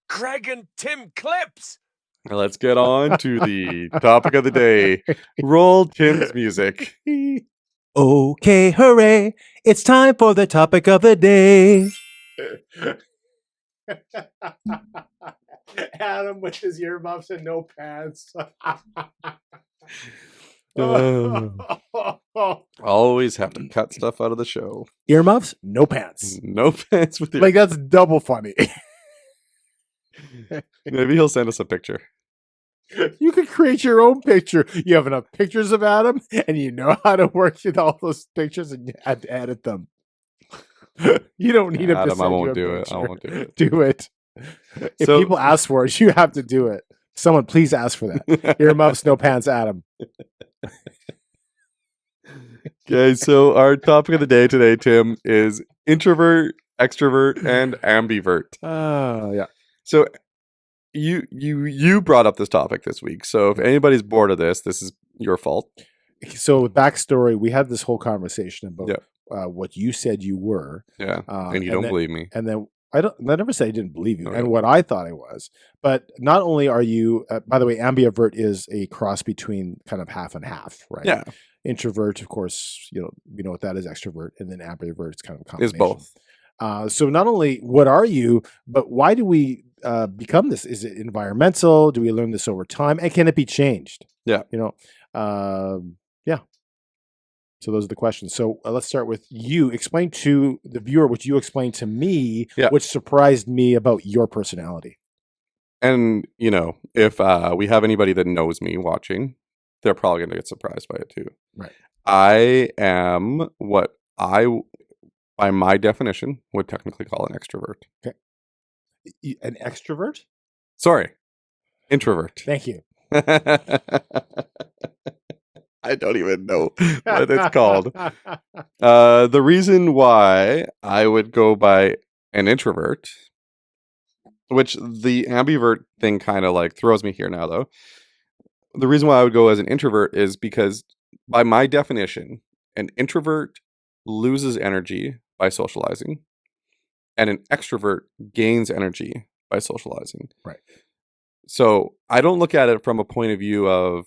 Craig and Tim clips. Let's get on to the topic of the day. Roll Tim's music. Okay, hooray! It's time for the topic of the day. Adam with his earmuffs and no pants. Always have to cut stuff out of the show. Earmuffs, no pants. No pants with Like, that's double funny. Maybe he'll send us a picture. You could create your own picture. You have enough pictures of Adam, and you know how to work with all those pictures, and you have to edit them. You don't need him to Adam, send I you won't a do it. I picture. won't do it. Do it. If So- people ask for it, you have to do it. Someone please ask for that. Earmuffs, no pants, Adam. Okay, so our topic of the day today, Tim, is introvert, extrovert, and ambivert. Oh, yeah. So you brought up this topic this week. So if anybody's bored of this is your fault. So, backstory, we had this whole conversation about Yeah. what you said you were. Yeah, and you and don't then- believe me. And then I never said I didn't believe you, Okay. and what I thought I was. But not only are you, by the way, ambivert is a cross between kind of half and half, right? Yeah, Introvert, of course, we know what that is, extrovert, and then ambivert is kind of a is combination. both. So not only what are you, but why do we become this? Is it environmental? Do we learn this over time? And can it be changed? Yeah. Yeah. So those are the questions. So let's start with you. Explain to the viewer what you explained to me, Yeah. which surprised me about your personality. And if we have anybody that knows me watching, they're probably going to get surprised by it too. Right. I am what I, by my definition, would technically call an extrovert. An extrovert? Sorry, introvert. Thank you. I don't even know what it's called. The reason why I would go by an introvert, which the ambivert thing kind of like throws me here now, though. The reason why I would go as an introvert is because, by my definition, an introvert loses energy by socializing, and an extrovert gains energy by socializing. Right. So I don't look at it from a point of view of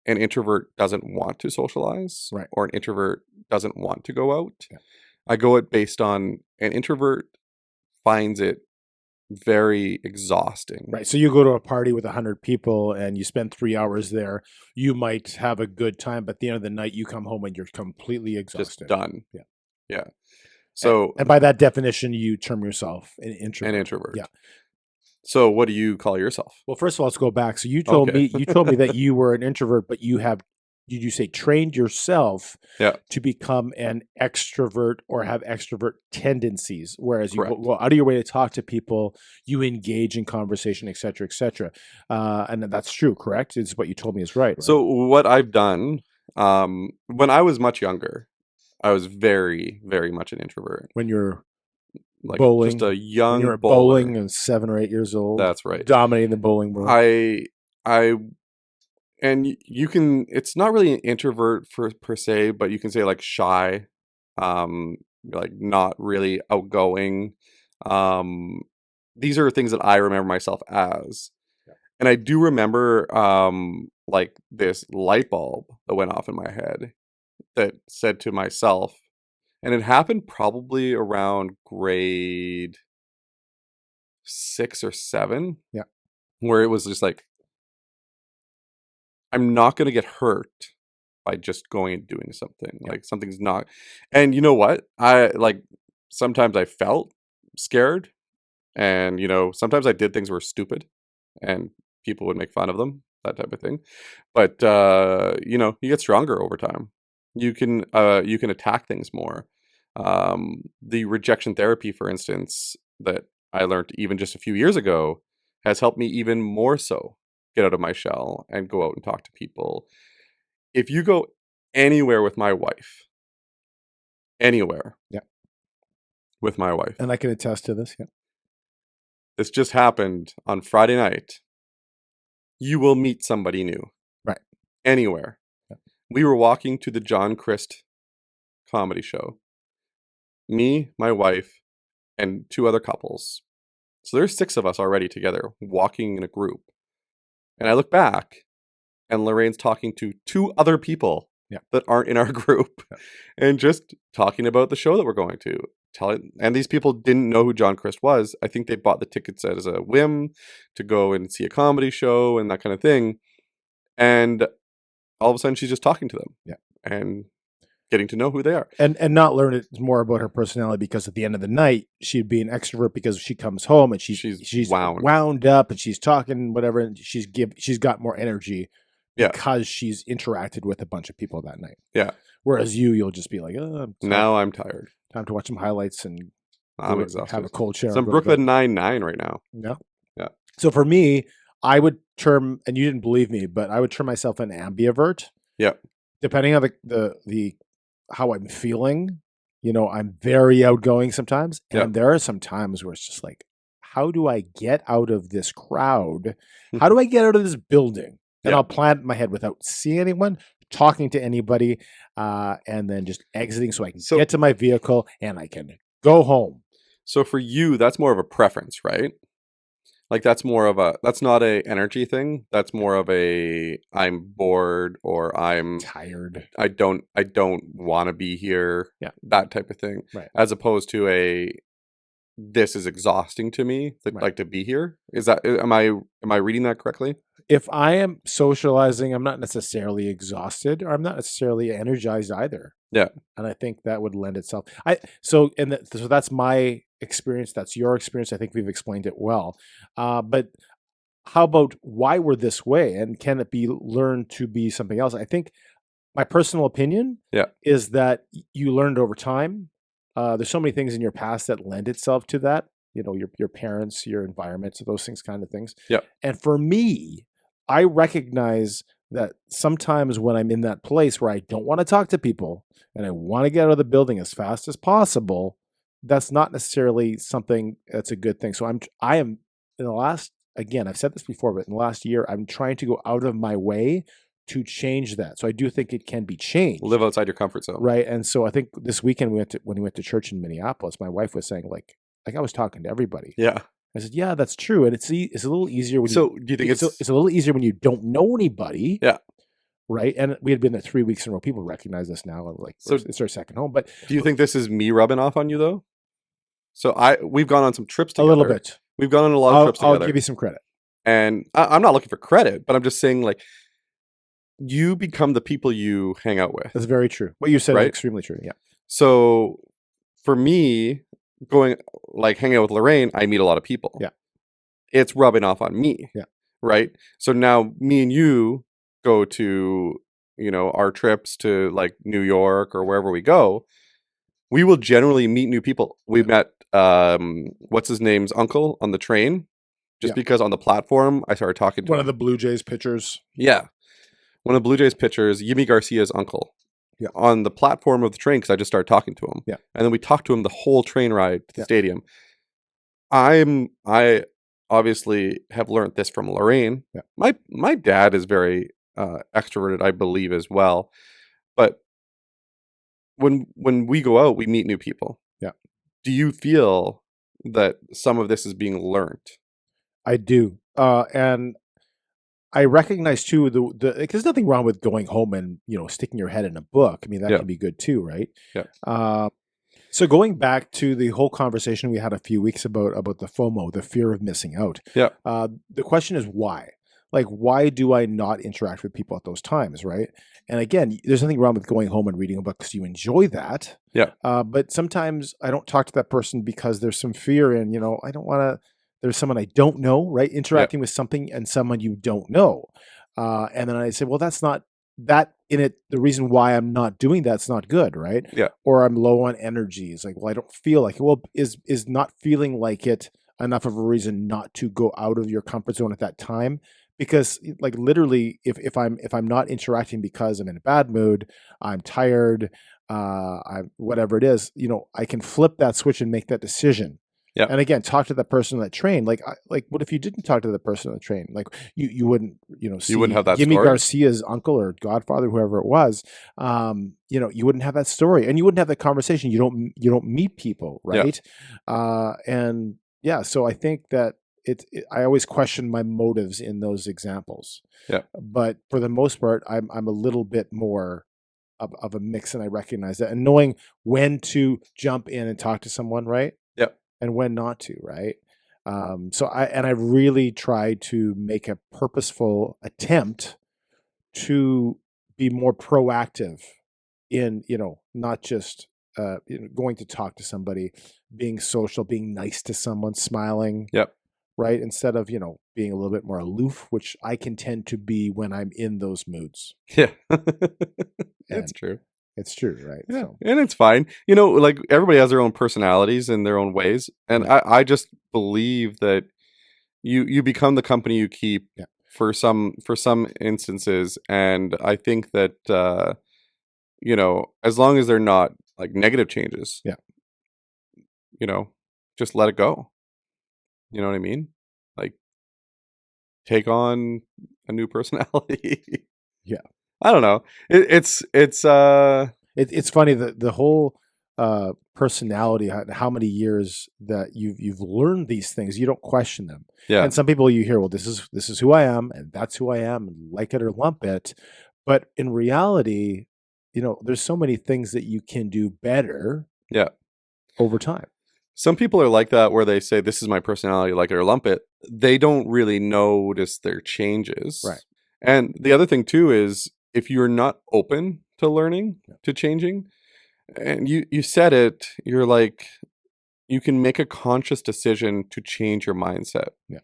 an introvert doesn't want to socialize, Right. or an introvert doesn't want to go out. Yeah. I go it based on an introvert finds it very exhausting. Right. So you go to a party with 100 people and you spend 3 hours there. You might have a good time, but at the end of the night, you come home and you're completely Just exhausted. done. Yeah. Yeah. So And by that definition, you term yourself an introvert. an introvert. Yeah. So what do you call yourself? Well, first of all, let's go back. So you told Okay. me that you were an introvert, but did you say trained yourself Yeah. to become an extrovert or have extrovert tendencies? Whereas you Correct. go out of your way to talk to people, you engage in conversation, et cetera, et cetera. And that's true, correct? It's what you told me is right. So what I've done, when I was much younger, I was very, very much an introvert. when you're Like Bowling. just a when young you're bowler. bowling and 7 or 8 years old, That's right. dominating the bowling world. You can, it's not really an introvert per se, but you can say like shy, like not really outgoing. These are things that I remember myself as. Yeah. And I do remember like this light bulb that went off in my head that said to myself, and it happened probably around grade 6 or 7. Yeah. Where it was just like, I'm not going to get hurt by just going and doing something. Yeah. Like something's not. And you know what? I like sometimes I felt scared, and sometimes I did things were stupid and people would make fun of them, that type of thing. But you get stronger over time. You can attack things more. The rejection therapy, for instance, that I learned even just a few years ago has helped me even more so get out of my shell and go out and talk to people. If you go anywhere with my wife, anywhere. Yeah. With my wife. And I can attest to this. Yeah. This just happened on Friday night. You will meet somebody new. Right. Anywhere. Yeah. We were walking to the John Christ comedy show. Me, my wife, and 2 other couples. So there's 6 of us already together walking in a group. And I look back and Lorraine's talking to 2 other people that aren't in our group and just talking about the show that we're going to. And these people didn't know who John Christ was. I think they bought the tickets as a whim to go and see a comedy show and that kind of thing. And all of a sudden she's just talking to them. Yeah. And getting to know who they are. And not learn it more about her personality, because at the end of the night she'd be an extrovert because she comes home and she's wound up and she's talking whatever, and she's got more energy because she's interacted with a bunch of people that night. Yeah. Whereas you'll just be like, oh, now I'm tired. Time to watch some highlights and I'm exhausted. Have a cold shower. Some Brooklyn Nine-Nine right now. Yeah. Yeah. So for me, I would term, and you didn't believe me, but I would term myself an ambivert. Yeah. Depending on the how I'm feeling, I'm very outgoing sometimes. And there are some times where it's just like, how do I get out of this crowd? How do I get out of this building? And I'll plan it in my head without seeing anyone, talking to anybody, and then just exiting so I can get to my vehicle and I can go home. So for you, that's more of a preference, right? Like that's not a energy thing. That's more of a I'm bored or I'm tired. I don't want to be here. Yeah. That type of thing. Right. As opposed to this is exhausting to me, like to be here. Am I reading that correctly? If I am socializing, I'm not necessarily exhausted, or I'm not necessarily energized either. Yeah. And I think that would lend itself. So that's my experience. That's your experience. I think we've explained it well. But how about why we're this way, and can it be learned to be something else? I think my personal opinion is that you learned over time. There's so many things in your past that lend itself to that. Your parents, your environment, so those things, kind of things. Yeah. And for me, I recognize that sometimes when I'm in that place where I don't want to talk to people and I want to get out of the building as fast as possible, that's not necessarily something that's a good thing. So I am in the last, again, I've said this before, but in the last year, I'm trying to go out of my way to change that. So I do think it can be changed. Live outside your comfort zone. Right. And so I think this weekend when we went to church in Minneapolis, my wife was saying like I was talking to everybody. Yeah. I said, yeah, that's true. And it's a little easier when do you think it's a little easier when you don't know anybody. Yeah. Right. And we had been there 3 weeks in a row. People recognize us now. And like, so it's our second home. But do you think this is me rubbing off on you though? So we've gone on some trips together. A little bit. We've gone on a lot of trips together. I'll give you some credit. And I'm not looking for credit, but I'm just saying like you become the people you hang out with. That's very true. What you said is extremely true. Yeah. So for me, hanging out with Lorraine, I meet a lot of people. Yeah. It's rubbing off on me. Yeah. Right. So now me and you go to, our trips to like New York or wherever we go. We will generally meet new people. We've met, what's his name's uncle on the train, just because on the platform, I started talking to one of the Blue Jays pitchers. Yeah. One of the Blue Jays pitchers, Yimi Garcia's uncle. Yeah. On the platform of the train, because I just started talking to him. Yeah. And then we talked to him the whole train ride to the stadium. I obviously have learned this from Lorraine. Yeah. My dad is very extroverted, I believe, as well. But when we go out, we meet new people. Yeah. Do you feel that some of this is being learned? I do. And I recognize too there's nothing wrong with going home and sticking your head in a book. I mean that can be good too, right? Yeah. So going back to the whole conversation we had a few weeks about the FOMO, the fear of missing out. Yeah. The question is why? Like why do I not interact with people at those times, right? And again, there's nothing wrong with going home and reading a book because you enjoy that. Yeah. But sometimes I don't talk to that person because there's some fear in I don't want to. There's someone I don't know, right? Interacting with something and someone you don't know. And then I say, well, that's not that in it. The reason why I'm not doing that's not good, right? Yeah. Or I'm low on energy. It's like, well, I don't feel like it. Well, is not feeling like it enough of a reason not to go out of your comfort zone at that time? Because like literally, if I'm not interacting because I'm in a bad mood, I'm tired, whatever it is, I can flip that switch and make that decision. Yeah. And again, talk to the person on that train. Like what if you didn't talk to the person on the train? Like you wouldn't, see you wouldn't have that Jimmy story. Garcia's uncle or godfather, whoever it was. You wouldn't have that story, and you wouldn't have that conversation. You don't meet people, right? And yeah, so I think that I always question my motives in those examples. Yeah. But for the most part, I'm a little bit more of a mix, and I recognize that, and knowing when to jump in and talk to someone, right? Yeah. And when not to, right? So I really try to make a purposeful attempt to be more proactive in, not just going to talk to somebody, being social, being nice to someone, smiling, Yep. right? Instead of, being a little bit more aloof, which I can tend to be when I'm in those moods. Yeah. It's And true. it's true, right? Yeah. So, And it's fine. Like everybody has their own personalities and their own ways. And Right. I just believe that you become the company you keep Yeah. for some instances. And I think that as long as they're not like negative changes, Yeah. just let it go. You know what I mean? Like take on a new personality. Yeah. I don't know. It's it's funny that the whole personality, how many years that you've learned these things, you don't question them. yeah. And some people you hear, well, this is who I am, and that's who I am, and like it or lump it. But in reality, there's so many things that you can do better. Yeah. Over time. Some people are like that where they say, this is my personality, like it or lump it. They don't really notice their changes. Right. And the other thing too is if you're not open to learning, to changing, and you said it, you're like, you can make a conscious decision to change your mindset. Yeah.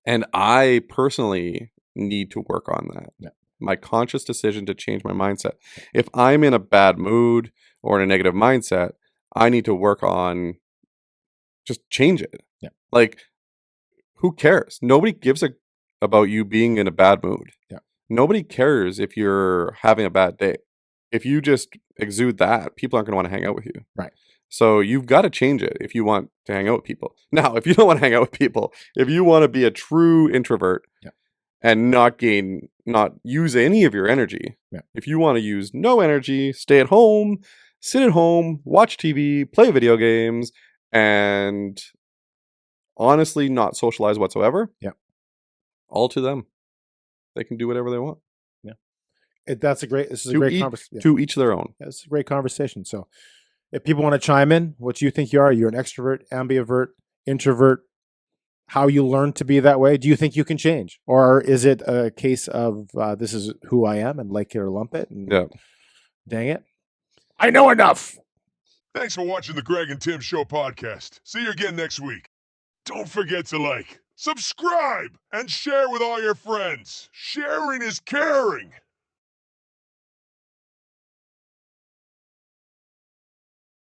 And I personally need to work on that. Yeah. My conscious decision to change my mindset. If I'm in a bad mood or in a negative mindset, I need to work on just change it. Yeah. Like, who cares? Nobody gives about you being in a bad mood. Yeah. Nobody cares if you're having a bad day. If you just exude that, people aren't going to want to hang out with you. Right. So you've got to change it if you want to hang out with people. Now, if you don't want to hang out with people, if you want to be a true introvert and not use any of your energy, if you want to use no energy, stay at home, sit at home, watch TV, play video games, and honestly not socialize whatsoever, all to them. They can do whatever they want. This is a great conversation. To each their own. It's a great conversation. So if people want to chime in, what do you think you are? You're an extrovert, ambivert, introvert, how you learn to be that way? Do you think you can change? Or is it a case of this is who I am and like it or lump it? And dang it, I know enough. Thanks for watching the Greg and Tim Show podcast. See you again next week. Don't forget to subscribe, and share with all your friends. Sharing is caring.